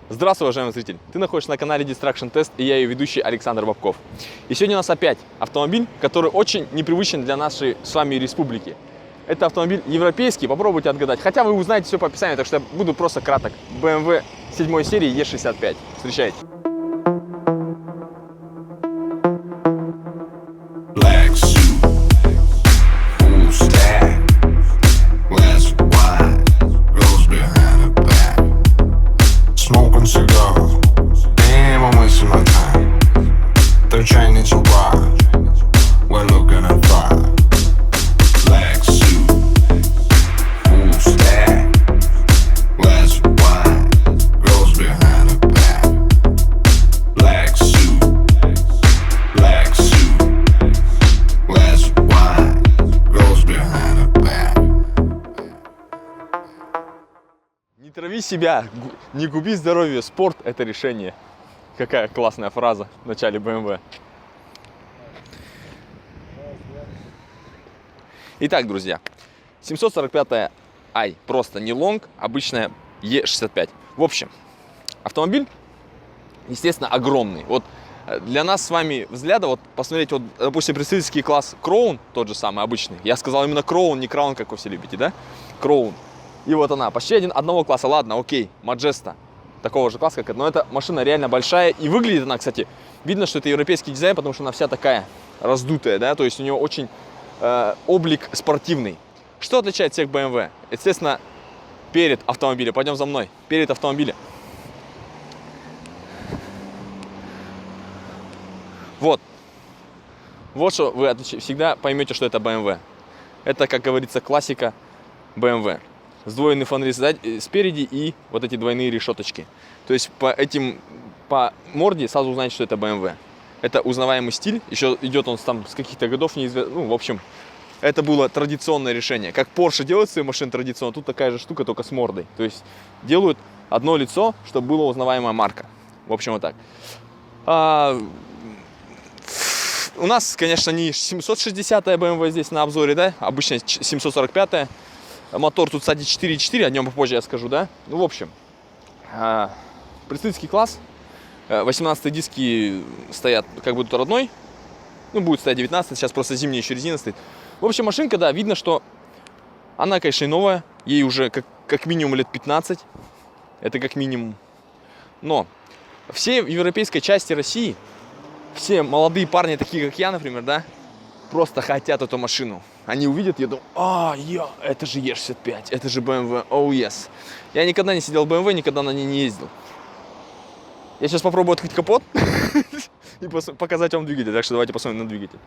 Здравствуй, уважаемый зритель! Ты находишься на канале Distraction Test, и я ее ведущий Александр Бабков. И сегодня у нас опять автомобиль, который очень непривычен для нашей с вами республики. Это автомобиль европейский, попробуйте отгадать. Хотя вы узнаете все по описанию, так что я буду просто краток. BMW 7 серии E65. Встречайте! Не трави себя, не губи здоровье, спорт – это решение. Какая классная фраза в начале BMW. Итак, друзья, 745 i, просто не лонг, обычная E65. В общем, автомобиль, естественно, огромный. Вот для нас с вами взгляда, вот посмотреть, вот, допустим, представительский класс Crown, тот же самый, обычный. Я сказал именно Crown, не Crown, как вы все любите, да? Crown. И вот она, почти одного класса, ладно, окей, Majesty, такого же класса, как это. Но эта машина реально большая, и выглядит она, кстати, видно, что это европейский дизайн, потому что она вся такая раздутая, да, то есть у нее очень облик спортивный. Что отличает всех BMW? Естественно, перед автомобилем, пойдем за мной, перед автомобилем. Вот что вы всегда поймете, что это BMW. Это, как говорится, классика BMW. Сдвоенный фонарь спереди и вот эти двойные решеточки. То есть по морде сразу узнаете, что это BMW. Это узнаваемый стиль. Еще идет он там с каких-то годов неизвестно. Ну, в общем, это было традиционное решение. Как Porsche делает свои машины традиционно, тут такая же штука, только с мордой. То есть делают одно лицо, чтобы была узнаваемая марка. В общем, вот так. У нас, конечно, не 760-я BMW здесь на обзоре, да? Обычно 745-я. Мотор тут, кстати, 4.4, о нем попозже я скажу, да? Ну, в общем, представительский класс. 18 диски стоят как бы тут родной. Ну, будет стоять 19, сейчас просто зимняя еще резина стоит. В общем, машинка, да, видно, что она, конечно, и новая. Ей уже как минимум лет 15. Это как минимум. Но все в европейской части России, все молодые парни, такие как я, например, да, просто хотят эту машину. Они увидят, я думаю, это же E65, это же BMW, oh yes. Я никогда не сидел в BMW, никогда на ней не ездил. Я сейчас попробую открыть капот и показать вам двигатель, так что давайте посмотрим на двигатель.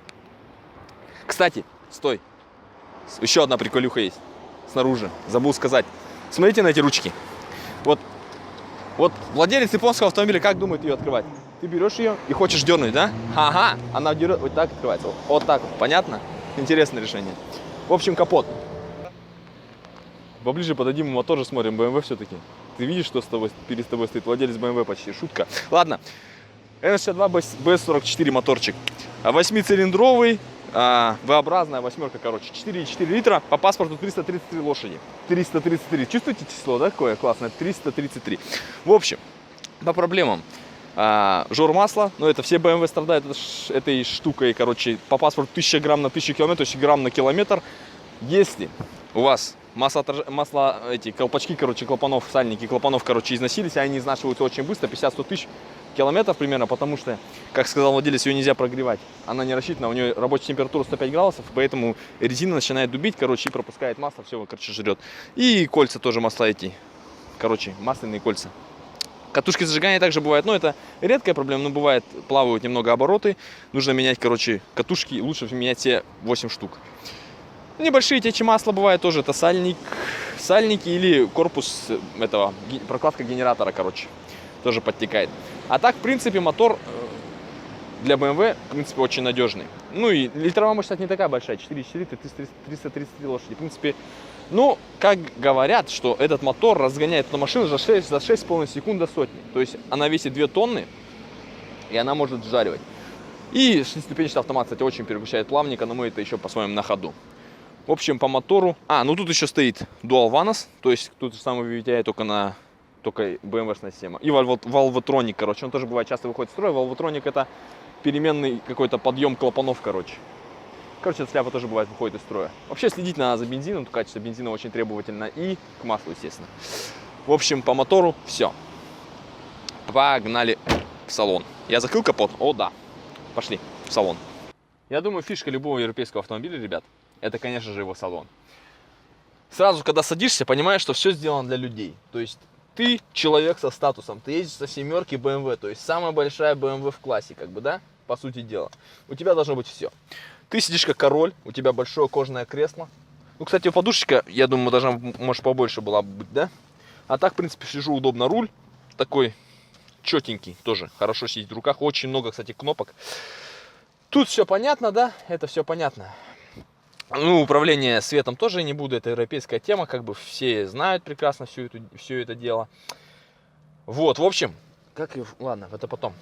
Кстати, стой, еще одна приколюха есть снаружи, забыл сказать. Смотрите на эти ручки. Вот владелец японского автомобиля как думает ее открывать? Ты берешь ее и хочешь дернуть, да? Ага, она вот так открывается, вот так вот, понятно? Интересное решение. В общем, капот. Поближе подойдем, мы тоже смотрим, BMW все-таки. Ты видишь, что перед тобой стоит владелец BMW почти, шутка. Ладно, N62 BS44 моторчик. 8-цилиндровый, V-образная восьмерка, короче, 4,4 литра. По паспорту 333 лошади. 333. Чувствуете число, да, какое классное? 333. В общем, по проблемам. Жор масла, но это все BMW страдают этой штукой, короче, по паспорту 1000 грамм на 1000 километров, то есть грамм на километр. Если у вас масла, эти колпачки, короче, клапанов, сальники клапанов, короче, износились, они изнашиваются очень быстро, 50-100 тысяч километров примерно, потому что, как сказал владелец, ее нельзя прогревать. Она не рассчитана, у нее рабочая температура 105 градусов, поэтому резина начинает дубить, короче, и пропускает масло, все, короче, жрет. И кольца тоже масла эти, короче, масляные кольца. Катушки зажигания также бывают, но это редкая проблема, но бывает, плавают немного обороты. Нужно менять, короче, катушки, лучше менять все 8 штук. Небольшие течи масла бывают тоже, это сальники или корпус этого, прокладка генератора, короче, тоже подтекает. А так, в принципе, мотор для BMW, в принципе, очень надежный. Ну и литровая мощность не такая большая, 4,4 литра, 333 лошади. В принципе, ну, как говорят, что этот мотор разгоняет эту машину за 6,5 секунд до сотни. То есть она весит 2 тонны, и она может вжаривать. И шестиступенчатый автомат, кстати, очень переключает плавненько, но мы это еще посмотрим на ходу. В общем, по мотору... ну тут еще стоит Dual Vanos, то есть тут же самое VVTi, только на только BMW-шная система. И Valvetronic, короче, он тоже бывает часто выходит из строя. Valvetronic это переменный какой-то подъем клапанов, короче. Короче, эта шляпа тоже бывает выходит из строя. Вообще следить надо за бензином, качество бензина очень требовательно. И к маслу, естественно. В общем, по мотору все. Погнали в салон. Я закрыл капот? О, да. Пошли в салон. Я думаю, фишка любого европейского автомобиля, ребят, это, конечно же, его салон. Сразу, когда садишься, понимаешь, что все сделано для людей. То есть ты человек со статусом, ты едешь со семерки BMW, то есть самая большая BMW в классе, как бы, да, по сути дела. У тебя должно быть все. Ты сидишь как король, у тебя большое кожаное кресло. Ну, кстати, подушечка, я думаю, должна, может, побольше была быть, да? А так, в принципе, сижу удобно, руль такой четенький, тоже хорошо сидит в руках. Очень много, кстати, кнопок. Тут все понятно, да? Это все понятно. Ну, управление светом тоже не буду, это европейская тема, как бы все знают прекрасно все это дело. Вот, в общем, ладно, это потом.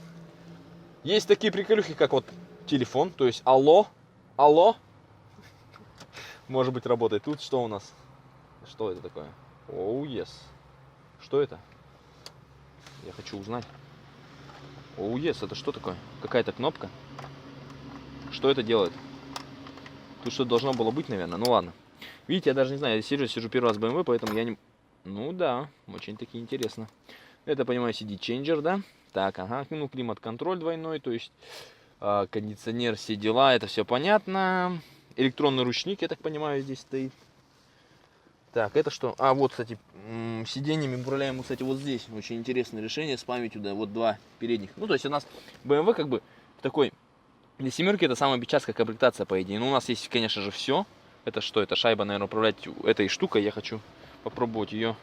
Есть такие приколюхи, как вот телефон, то есть алло, может быть, работает. Тут что у нас? Что это такое? Оу, yes. Что это? Я хочу узнать. Оу, yes, это что такое? Какая-то кнопка? Что это делает? Тут что-то должно было быть, наверное. Ну ладно. Видите, я даже не знаю, я сижу первый раз в BMW, поэтому я не... Ну да, очень-таки интересно. Это, понимаю, CD-ченджер, да? Так, ага, ну климат-контроль двойной, то есть кондиционер, все дела, это все понятно. Электронный ручник, я так понимаю, здесь стоит. Так, это что? А, вот, кстати, сиденьями управляем, кстати, вот здесь. Очень интересное решение с памятью, да, вот два передних. Ну, то есть у нас BMW как бы такой... Для семерки это самая бичевская комплектация, по идее. Но у нас есть, конечно же, все. Это что? Это шайба, наверное, управлять этой штукой. Я хочу попробовать ее.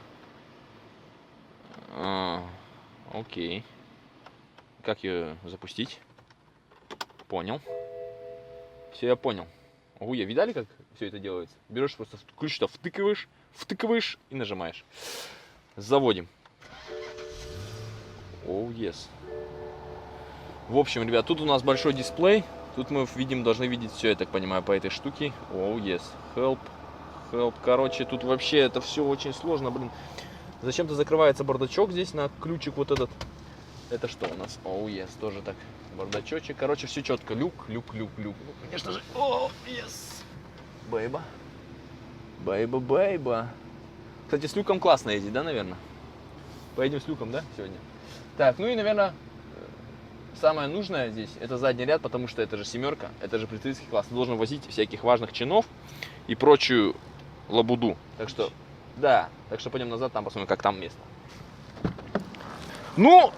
Окей. Как ее запустить? Понял. Все, я понял. Ой, видали, как все это делается? Берешь просто ключ-то втыкиваешь и нажимаешь. Заводим. Оу, yes. В общем, ребят, тут у нас большой дисплей. Тут мы должны видеть все, я так понимаю, по этой штуке. Оу, yes. Help. Короче, тут вообще это все очень сложно, блин. Зачем-то закрывается бардачок здесь на ключик вот этот. Это что у нас? Оу, yes. Тоже так. Бардачочек. Короче, все четко. Люк. Ну, конечно же. Оу, yes. Бейба. Кстати, с люком классно ездить, да, наверное? Поедем с люком, да, сегодня? Так, ну и, наверное... Самое нужное здесь это задний ряд, потому что это же семерка, это же представительский класс. Ты должен возить всяких важных чинов и прочую лабуду. Так что, да, пойдем назад, там посмотрим, как там место. Ну,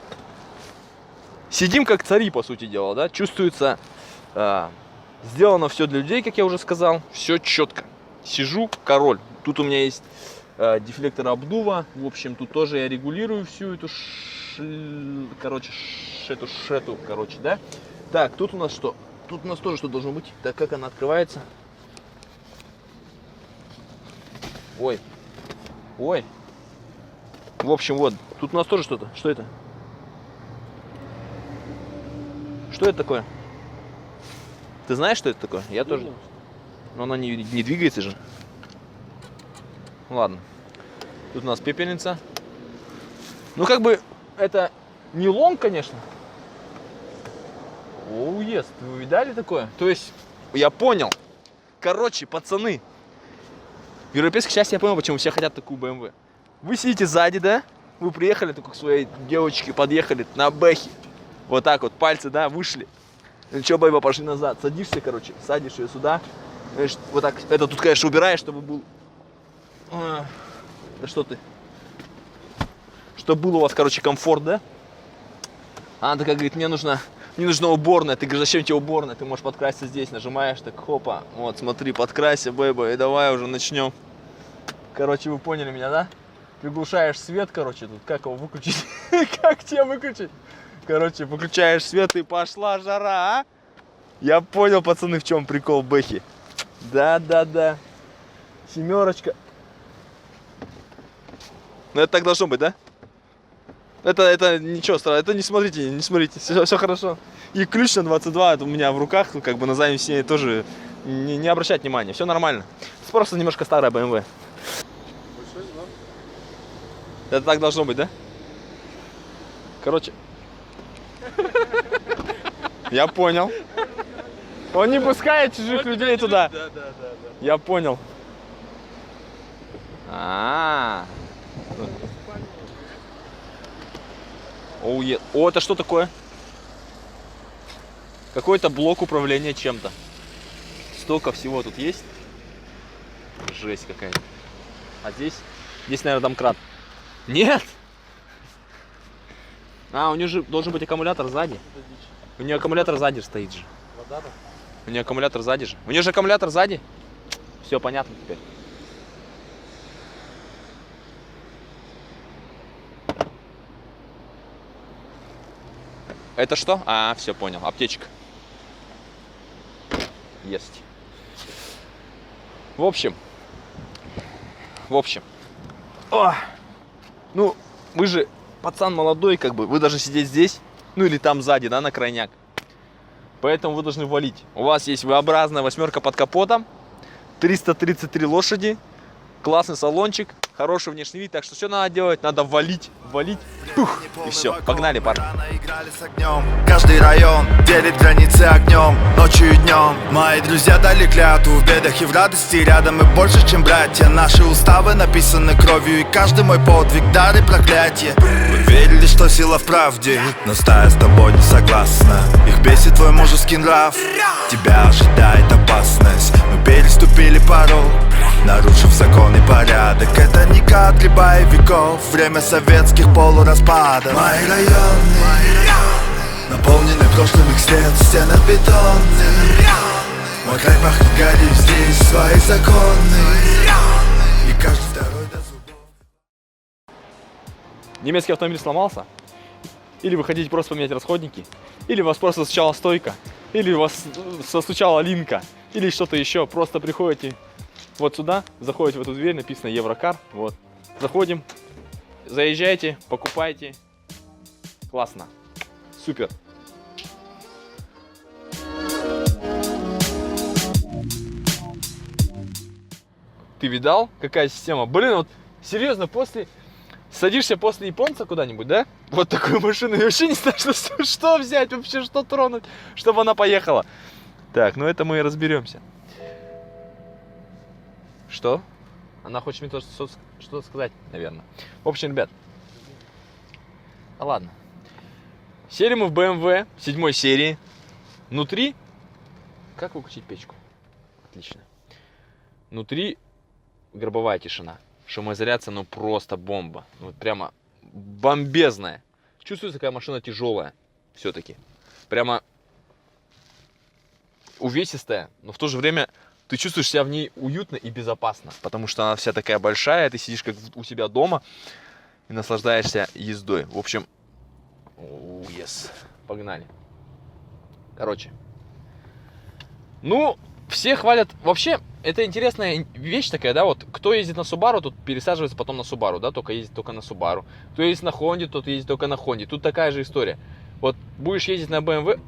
сидим как цари, по сути дела, да. Чувствуется, сделано все для людей, как я уже сказал. Все четко. Сижу, король. Тут у меня есть дефлектор обдува. В общем, тут тоже я регулирую всю эту шету, короче, да? Так, тут у нас что? Тут у нас тоже что должно быть. Так, как она открывается? Ой. В общем, вот. Тут у нас тоже что-то. Что это? Что это такое? Ты знаешь, что это такое? Я тоже. Но она не двигается же. Ладно. Тут у нас пепельница. Ну, как бы, это не лонг, конечно. Оу, yes. Вы видали такое? То есть, я понял. Короче, пацаны. В европейской части я понял, почему все хотят такую BMW. Вы сидите сзади, да? Вы приехали, только к своей девочке подъехали на бэхе. Вот так вот, пальцы, да, вышли. Ну что, бэйба, пошли назад. Садишься, короче, садишь ее сюда. Значит, вот так, это тут, конечно, убираешь, чтобы был... Да что ты? Чтобы был у вас, короче, комфорт, да? Она такая говорит, мне нужна уборная. Ты говоришь, зачем тебе уборная? Ты можешь подкраситься здесь, нажимаешь, так, хопа. Вот, смотри, подкрасься, бэйба, и давай уже начнем. Короче, вы поняли меня, да? Приглушаешь свет, короче, тут как его выключить? Как тебе выключить? Короче, выключаешь свет и пошла жара, а? Я понял, пацаны, в чем прикол бэхи. Да. Семерочка. Ну это так должно быть, да? Это ничего страшного, это не смотрите, все хорошо. И ключ на 22, это у меня в руках, ну, как бы на заднем сиденье тоже не обращать внимания, все нормально. Это просто немножко старая BMW. Это так должно быть, да? Короче. Я понял. Он не пускает чужих людей туда. Да. Я понял. О, это что такое? Какой-то блок управления чем-то. Столько всего тут есть. Жесть какая-то. А здесь? Здесь, наверное, домкрат. Нет! У нее же должен быть аккумулятор сзади. У нее аккумулятор сзади стоит же. Вода-то? У нее аккумулятор сзади же. У нее же аккумулятор сзади. Все понятно теперь. Это что? Все понял. Аптечка. Есть. В общем. Ну, вы же пацан молодой, как бы. Вы должны сидеть здесь. Ну или там сзади, да, на крайняк. Поэтому вы должны валить. У вас есть V-образная восьмерка под капотом. 333 лошади. Классный салончик. Хороший внешний вид. Так что что надо делать? Надо валить. Пух, и все. Погнали, парни. Каждый район делит границы огнем, ночью и днем. Мои друзья дали клятву в бедах и в радости. Рядом мы больше, чем братья. Наши уставы написаны кровью, и каждый мой подвиг дар и проклятие. Вы верили, что сила в правде, но стая с тобой не согласна. Их бесит твой мужеский нрав. Тебя ожидает опасность. Мы переступили порог, нарушив закон и порядок. Это не кадри боевиков, время советских полураспадов. Мои районы наполнены прошлым их след, стены бетонные. Мой край пахнет гарью, здесь свои законы. И каждый второй до зубов. Немецкий автомобиль сломался. Или вы хотите просто поменять расходники. Или вас просто застучала стойка. Или вас застучала линка. Или что-то еще. Просто приходите вот сюда, заходите в эту дверь, написано Еврокар. Вот. Заходим. Заезжайте, покупайте. Классно. Супер. Ты видал, какая система? Блин, вот серьезно, садишься после японца куда-нибудь, да? Вот такую машину, и вообще не знаешь, что взять, вообще что тронуть, чтобы она поехала. Так, ну это мы и разберемся. Что? Она хочет мне тоже что-то сказать, наверное. В общем, ребят. Ладно. Сели мы в BMW 7 серии. Внутри. Как выключить печку? Отлично. Внутри гробовая тишина. Шумоизоляция, ну просто бомба. Вот прямо бомбезная. Чувствуется, какая машина тяжелая. Все-таки. Прямо увесистая, но в то же время ты чувствуешь себя в ней уютно и безопасно, потому что она вся такая большая, ты сидишь как у себя дома и наслаждаешься ездой. В общем, yes. Погнали. Короче. Ну, все хвалят. Вообще, это интересная вещь такая, да, вот кто ездит на Subaru, тот пересаживается потом на Subaru, да, только ездит только на Subaru. Кто ездит на Honda, тот ездит только на Honda. Тут такая же история. Вот будешь ездить на BMW,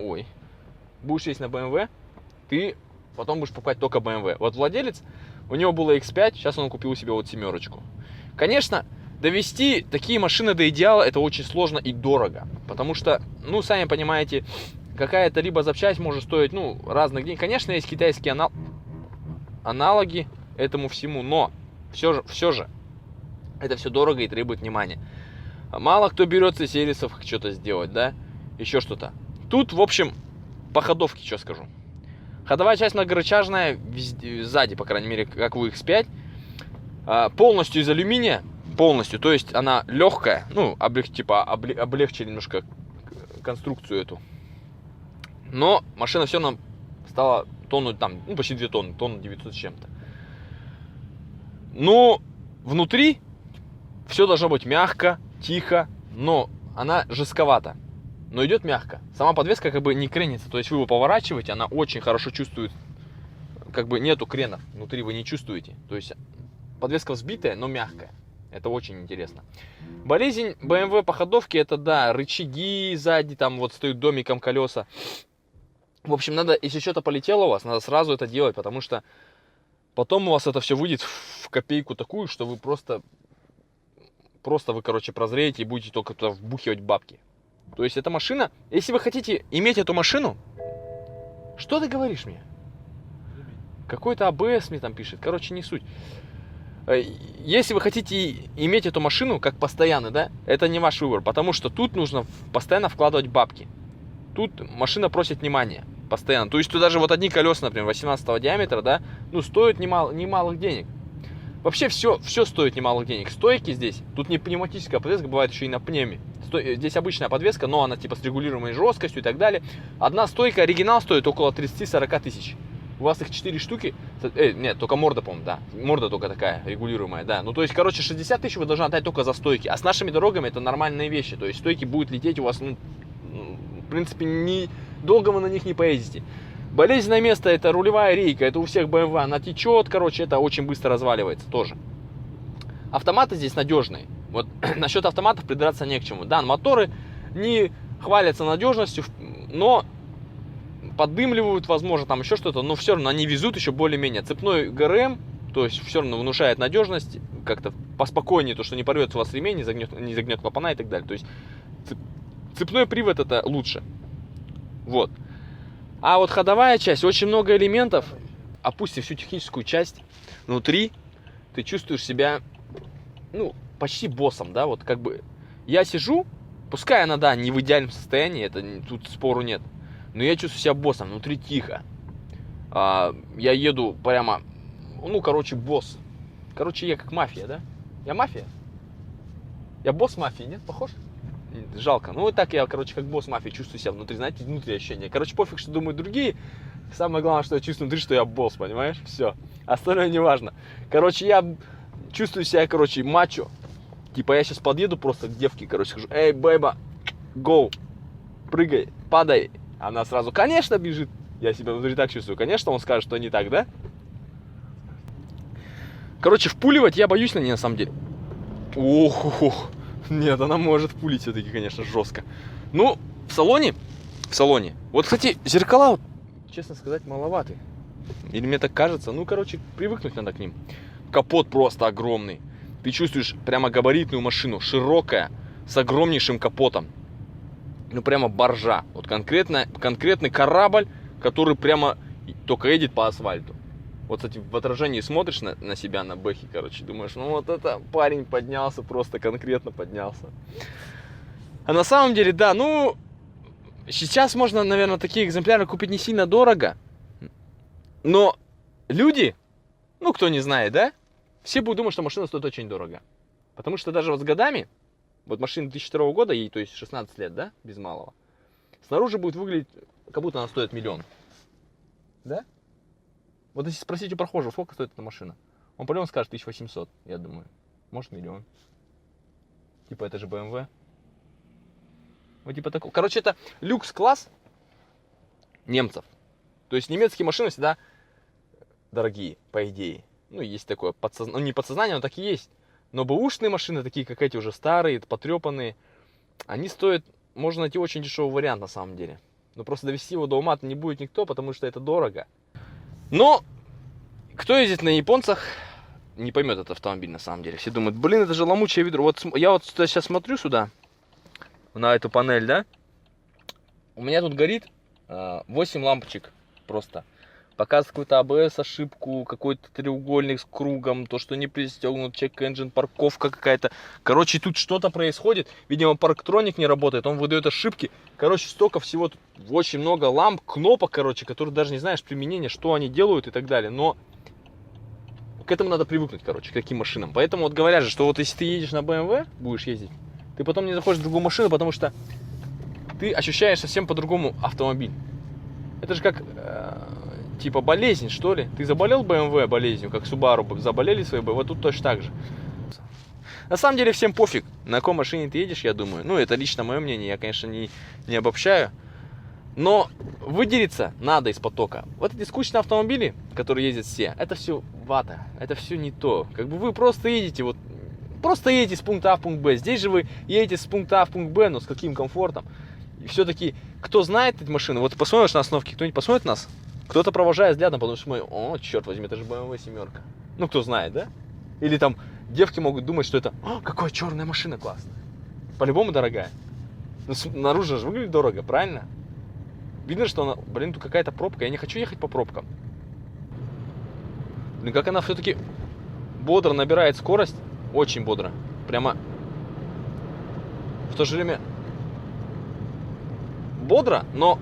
будешь ездить на BMW, ты потом будешь покупать только BMW. Вот владелец, у него было X5, сейчас он купил себе вот семерочку. Конечно, довести такие машины до идеала это очень сложно и дорого. Потому что, ну, сами понимаете, какая-то либо запчасть может стоить, ну, разных денег. Конечно, есть китайские аналоги этому всему, но все же это все дорого и требует внимания. Мало кто берется из сервисов что-то сделать, да, еще что-то. Тут, в общем, по ходовке, что скажу. Ходовая часть многорычажная, сзади, по крайней мере, как у X5, полностью из алюминия, полностью, то есть она легкая, ну, облегчили немножко конструкцию эту. Но машина все равно стала тонну, там, ну, почти 2 тонны, тонну 900 с чем-то. Ну, внутри все должно быть мягко, тихо, но она жестковата. Но идет мягко. Сама подвеска как бы не кренится. То есть вы его поворачиваете, она очень хорошо чувствует. Как бы нету кренов. Внутри вы не чувствуете. То есть подвеска взбитая, но мягкая. Это очень интересно. Болезнь BMW по ходовке, это да, рычаги сзади, там вот стоят домиком колеса. В общем, надо, если что-то полетело у вас, надо сразу это делать, потому что потом у вас это все выйдет в копейку такую, что вы просто просто вы, короче, прозреете и будете только туда вбухивать бабки. То есть эта машина, если вы хотите иметь эту машину, что ты говоришь мне? Какой-то АБС мне там пишет, короче, не суть. Если вы хотите иметь эту машину как постоянно, да, это не ваш выбор, потому что тут нужно постоянно вкладывать бабки. Тут машина просит внимания постоянно. То есть тут даже вот одни колеса, например, 18 диаметра, да, ну, стоят немалых денег. Вообще все стоит немалых денег. Стойки здесь, тут не пневматическая подвеска, бывает еще и на пневме. Здесь обычная подвеска, но она типа с регулируемой жесткостью и так далее. Одна стойка, оригинал, стоит около 30-40 тысяч. У вас их 4 штуки. Нет, только морда, по-моему, да. Морда только такая, регулируемая, да. Ну, то есть, короче, 60 тысяч вы должны отдать только за стойки. А с нашими дорогами это нормальные вещи. То есть, стойки будут лететь у вас, ну, в принципе, долго вы на них не поедете. Болезненное место — это рулевая рейка. Это у всех BMW. Она течет, короче, это очень быстро разваливается тоже. Автоматы здесь надежные. Вот насчет автоматов придраться не к чему. Да, моторы не хвалятся надежностью, но поддымливают, возможно, там еще что-то, но все равно они везут еще более-менее. Цепной ГРМ, то есть все равно внушает надежность, как-то поспокойнее, то, что не порвется у вас ремень, не загнет клапана и так далее. То есть цепной привод — это лучше. Вот. А вот ходовая часть, очень много элементов. Опусти всю техническую часть. Внутри ты чувствуешь себя, ну, почти боссом, да, вот как бы я сижу, пускай она, да, не в идеальном состоянии, это тут спору нет, но я чувствую себя боссом, внутри тихо. Я еду прямо, ну, короче, босс. Короче, я как мафия, да? Я мафия? Я босс мафии, нет? Похож? Жалко. Ну, вот так я, короче, как босс мафии чувствую себя внутри, знаете, внутри ощущения. Короче, пофиг, что думают другие. Самое главное, что я чувствую внутри, что я босс, понимаешь? Все. Остальное не важно. Короче, я чувствую себя, короче, мачо. Типа я сейчас подъеду просто к девке, короче, скажу: эй, бэйба, гоу, прыгай, падай. Она сразу, конечно, бежит. Я себя внутри так чувствую. Конечно, он скажет, что не так, да? Короче, впуливать я боюсь на ней, на самом деле. Ох, нет, она может пулить все-таки, конечно, жестко. Ну, в салоне. Вот, кстати, зеркала, вот, честно сказать, маловаты. Или мне так кажется. Ну, короче, привыкнуть надо к ним. Капот просто огромный. Ты чувствуешь прямо габаритную машину, широкая, с огромнейшим капотом. Ну, прямо боржа. Вот конкретный корабль, который прямо только едет по асфальту. Вот, кстати, в отражении смотришь на себя, на бэхе, короче, думаешь, ну вот это парень поднялся, просто конкретно поднялся. А на самом деле, да, ну, сейчас можно, наверное, такие экземпляры купить не сильно дорого. Но люди, ну, кто не знает, да, все будут думать, что машина стоит очень дорого. Потому что даже вот с годами, вот машина 2002 года, ей, то есть 16 лет, да, без малого, снаружи будет выглядеть, как будто она стоит миллион. Да? Вот если спросить у прохожего, сколько стоит эта машина, он по-любому скажет 1800, я думаю. Может, миллион. Типа это же BMW. Вот типа такой. Короче, это люкс-класс немцев. То есть немецкие машины всегда дорогие, по идее. Ну, есть такое подсознание, ну, не подсознание, но так и есть. Но бэушные машины, такие как эти уже старые, потрепанные, они стоят, можно найти очень дешевый вариант на самом деле. Но просто довести его до ума не будет никто, потому что это дорого. Но кто ездит на японцах, не поймет этот автомобиль на самом деле. Все думают, блин, это же ломучее ведро. Вот я вот сейчас смотрю сюда, на эту панель, да. У меня тут горит 8 лампочек просто. Показывает какую-то АБС ошибку, какой-то треугольник с кругом, то, что не пристегнут, чек-энджин, парковка какая-то. Короче, тут что-то происходит. Видимо, парктроник не работает, он выдает ошибки. Короче, столько всего, тут очень много ламп, кнопок, короче, которые даже не знаешь применения, что они делают и так далее. Но к этому надо привыкнуть, короче, к таким машинам. Поэтому вот говорят же, что вот если ты едешь на BMW, будешь ездить, ты потом не заходишь в другую машину, потому что ты ощущаешь совсем по-другому автомобиль. Это же как... типа болезнь, что ли? Ты заболел BMW болезнью, как Subaru заболели свои BMW, вот тут точно так же. На самом деле всем пофиг, на какой машине ты едешь, я думаю. Ну, это лично мое мнение, я, конечно, не обобщаю. Но выделиться надо из потока. Вот эти скучные автомобили, которые ездят все, это все вата, это все не то. Как бы вы просто едете, вот, просто едете с пункта А в пункт Б. Здесь же вы едете с пункта А в пункт Б, но с каким комфортом. И все-таки, кто знает эти машины, вот посмотришь на остановке, кто-нибудь посмотрит нас? Кто-то провожает взглядом, потому что мы, о, черт возьми, это же BMW семерка. Ну, кто знает, да? Или там девки могут думать, что это, какая черная машина классная. По-любому дорогая. Но снаружи же выглядит дорого, правильно? Видно, что она, блин, тут какая-то пробка. Я не хочу ехать по пробкам. Блин, как она все-таки бодро набирает скорость. Очень бодро. Прямо в то же время бодро, но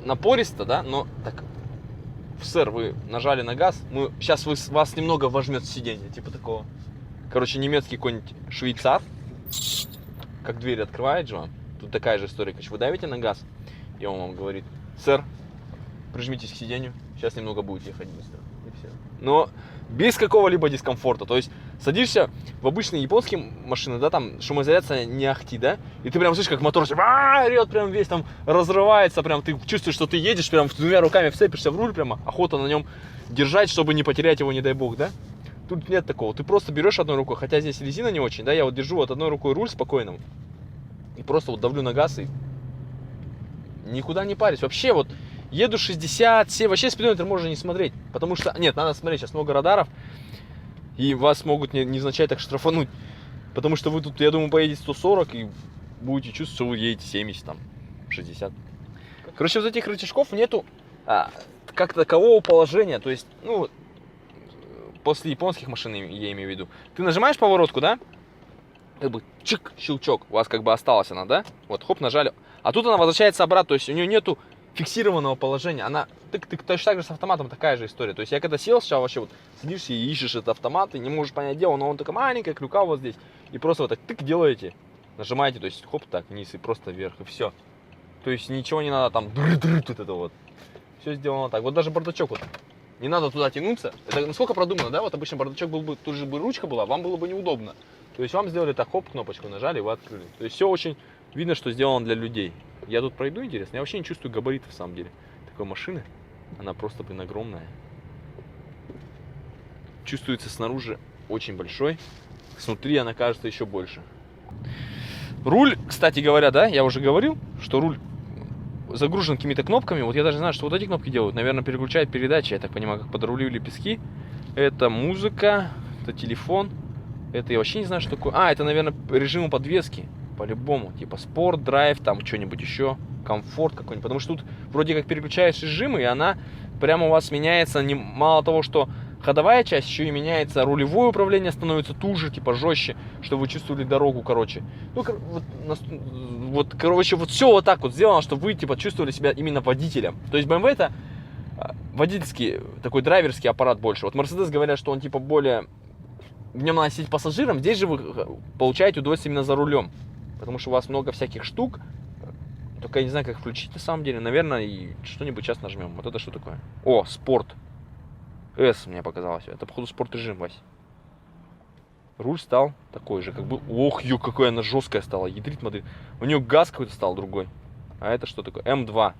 напористо, да? Но так, сэр, вы нажали на газ. Сейчас вас немного вожмет сиденье, типа такого. Короче, немецкий какой-нибудь швейцар. Как дверь открывает же вам. Тут такая же история. Короче, вы давите на газ, и он вам говорит: сэр, прижмитесь к сиденью, сейчас немного будет ехать быстро. И все. Но без какого-либо дискомфорта. То есть садишься в обычные японские машины, да, там шумоизоляция не ахти, да, и ты прям слышишь, как мотор орет, прям весь там разрывается, прям ты чувствуешь, что ты едешь, прям двумя руками вцепишься в руль, прямо охота на нем держать, чтобы не потерять его, не дай бог, да. Тут нет такого. Ты просто берешь одной рукой, хотя здесь резина не очень, да, я вот держу вот одной рукой руль спокойно и просто вот давлю на газ и никуда не парюсь. Вообще вот еду 60, 7, вообще спидометр можно не смотреть, потому что, нет, надо смотреть, сейчас много радаров, и вас могут невзначай так штрафануть, потому что вы тут, я думаю, поедете 140 и будете чувствовать, что вы едете 70, там, 60. Короче, вот этих рычажков нету как такового положения, то есть, ну, после японских машин, я имею в виду. Ты нажимаешь поворотку, да? Как бы чик, щелчок. У вас как бы осталась она, да? Вот, хоп, нажали. А тут она возвращается обратно. То есть у нее нету фиксированного положения. Она тык-тык, точно так же с автоматом такая же история. То есть я когда сел, сейчас вообще вот сидишь и ищешь этот автомат, и не можешь понять дело, но он такая маленькая, клюка вот здесь. И просто вот так тык делаете. Нажимаете, то есть хоп, так, вниз и просто вверх, и все. То есть ничего не надо там дры-дры, вот это вот. Все сделано так. Вот даже бардачок вот. Не надо туда тянуться. Это насколько продумано, да? Вот обычно бардачок был бы, тут же бы ручка была, вам было бы неудобно. То есть вам сделали так, хоп, кнопочку нажали, вы открыли. То есть все очень видно, что сделано для людей. Я тут пройду, интересно, я вообще не чувствую габаритов, в самом деле. Такой машины, она просто, блин, огромная. Чувствуется снаружи очень большой, снутри она кажется еще больше. Руль, кстати говоря, да, я уже говорил, что руль загружен какими-то кнопками. Вот я даже знаю, что вот эти кнопки делают. Наверное, переключают передачи. Я так понимаю, как подрулили пески. Это музыка, это телефон. Это я вообще не знаю, что такое. Это, наверное, режимы подвески. По-любому. Типа спорт, драйв, там что-нибудь еще. Комфорт какой-нибудь. Потому что тут вроде как переключаешь режимы, и она прямо у вас меняется. Мало того, что ходовая часть, еще и меняется рулевое управление, становится туже, типа жестче, чтобы вы чувствовали дорогу, короче. Ну, вот, короче, вот все вот так вот сделано, чтобы вы, типа, чувствовали себя именно водителем. То есть BMW это водительский, такой драйверский аппарат больше. Вот Mercedes говорят, что он, типа, более... В нем надо сидеть пассажиром, здесь же вы получаете удовольствие именно за рулем. Потому что у вас много всяких штук. Только я не знаю, как включить на самом деле. Наверное, и что-нибудь сейчас нажмем. Вот это что такое? О, спорт. S мне показалось. Это, походу, спорт-режим, Вась. Руль стал такой же, как бы... Ох, ё, какая она жесткая стала. Ядрит модель. У нее газ какой-то стал другой. А это что такое? М2.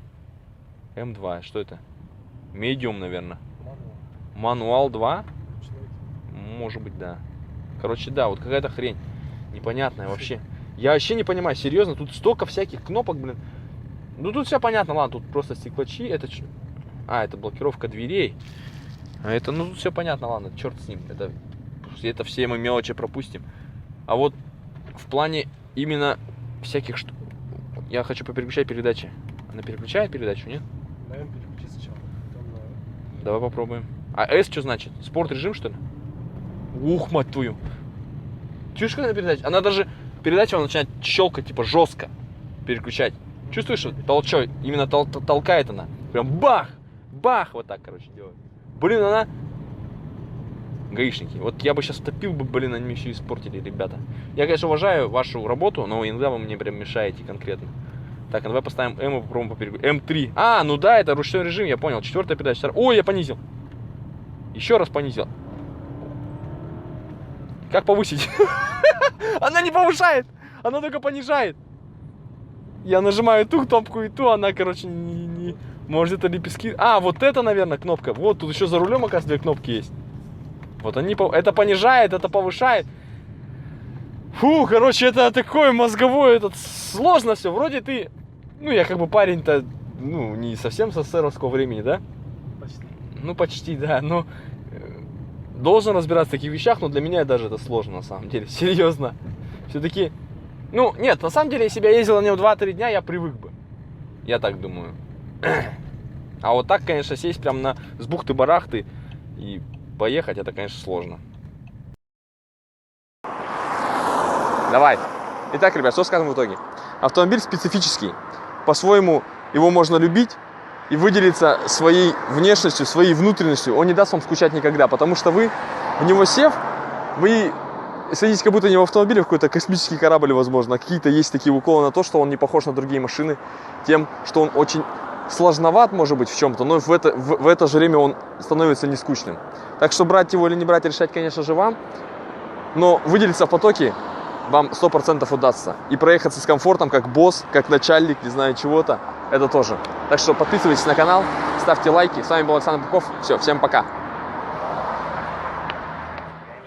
М2, что это? Медиум, наверное. Мануал 2? Может быть, да. Короче, да, вот какая-то хрень. Непонятная вообще. Я вообще не понимаю, серьезно. Тут столько всяких кнопок, блин. Ну, тут все понятно, ладно. Тут просто стеклачи. Это... это блокировка дверей. А это, ну, тут все понятно, ладно, черт с ним. Это все мы мелочи пропустим. А вот в плане именно всяких штук... Я хочу попереключать передачи. Она переключает передачу, нет? Наверное, переключи сначала. Давай попробуем. А S что значит? Спорт-режим, что ли? Ух, мать твою. Чувствуешь, как она передача? Она даже... Передача она начинает щелкать, типа, жестко переключать. Чувствуешь, что толчок? Именно толкает она. Прям бах! Бах! Вот так, короче, делает. Блин, она... Гаишники. Вот я бы сейчас топил бы, блин, они мне еще испортили, ребята. Я, конечно, уважаю вашу работу, но иногда вы мне прям мешаете конкретно. Так, давай поставим М и попробуем попереку. М3. Ну да, это ручной режим, я понял. 4-я передача. Ой, я понизил. Еще раз понизил. Как повысить? Она не повышает. Она только понижает. Я нажимаю ту кнопку и ту, она, короче, не... Может, это лепестки... вот это, наверное, кнопка. Вот, тут еще за рулем, оказывается, 2 кнопки есть. Вот они... Это понижает, это повышает. Фу, короче, это такое мозговое, сложно все. Вроде ты... Ну, я как бы парень-то, ну, не совсем со СССРовского времени, да? Почти. Ну, почти, да, но... должен разбираться в таких вещах, но для меня даже это сложно на самом деле, серьезно. Все-таки, ну, нет, на самом деле, если бы я ездил на нем 2-3 дня, я привык бы. Я так думаю. А вот так, конечно, сесть прям с бухты-барахты и поехать, это, конечно, сложно. Давай. Итак, ребят, что скажем в итоге? Автомобиль специфический. По-своему его можно любить и выделиться своей внешностью, своей внутренностью. Он не даст вам скучать никогда, потому что вы, в него сев, вы садитесь как будто не в автомобиле, в какой-то космический корабль, возможно. Какие-то есть такие уколы на то, что он не похож на другие машины, тем, что он очень сложноват, может быть, в чем-то, но в это же время он становится не скучным. Так что брать его или не брать, решать, конечно же, вам. Но выделиться в потоке вам 100% удастся. И проехаться с комфортом, как босс, как начальник, не знаю чего-то, это тоже. Так что подписывайтесь на канал, ставьте лайки. С вами был Александр Быков. Все, всем пока.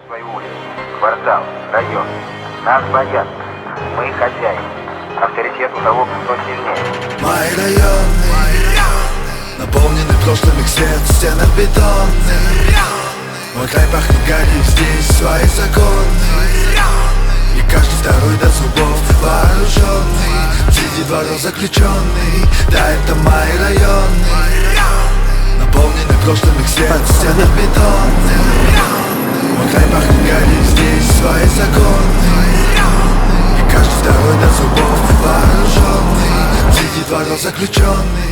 Свою улицу, квартал, район. Нас боятся. Мы хозяин. Авторитет у того, кто сильнее. Мои районы наполнены прошлым, их свет в стенах бетонных. Мой край пахнет гарью, здесь свои законы. И каждый второй до зубов вооруженный, среди дворов заключенный. Да, это мои районы, наполнены прошлым, их свет в стенах бетонных. Мой край пахнет гарью, здесь свои законы. И каждый второй до зубов вооруженный, среди дворов заключенный.